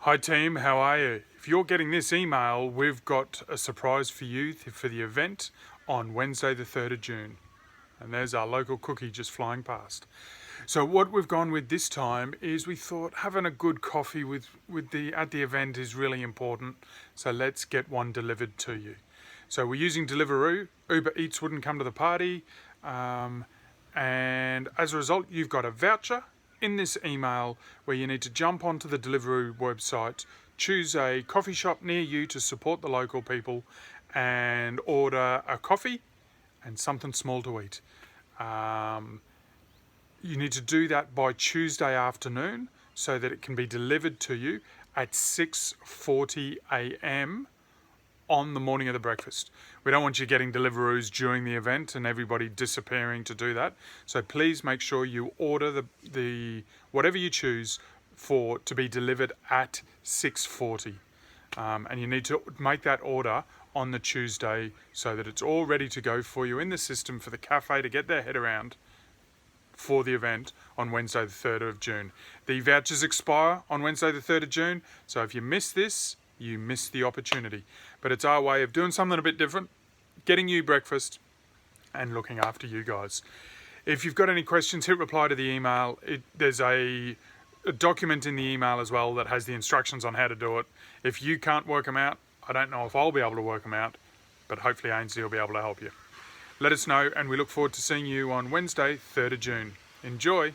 Hi team, how are you? If you're getting this email, we've got a surprise for you for the event on Wednesday the 3rd of June. And there's our local cookie just flying past. So what we've gone with this time is we thought having a good coffee at the event is really important. So let's get one delivered to you. So we're using Deliveroo. Uber Eats wouldn't come to the party. And as a result, you've got a voucher in this email where you need to jump onto the Deliveroo website, choose a coffee shop near you to support the local people, and order a coffee and something small to eat. You need to do that by Tuesday afternoon so that it can be delivered to you at 6:40 a.m. on the morning of the breakfast. We don't want you getting Deliveroos during the event and everybody disappearing to do that. So please make sure you order the whatever you choose to be delivered at 6:40. And you need to make that order on the Tuesday so that it's all ready to go for you in the system for the cafe to get their head around for the event on Wednesday the 3rd of June. The vouchers expire on Wednesday the 3rd of June, so if you miss this, you miss the opportunity. But it's our way of doing something a bit different, getting you breakfast and looking after you guys. If you've got any questions, hit reply to the email. There's a document in the email as well that has the instructions on how to do it. If you can't work them out, I don't know if I'll be able to work them out, but hopefully Ainsley will be able to help you. Let us know, and we look forward to seeing you on Wednesday, 3rd of June. Enjoy.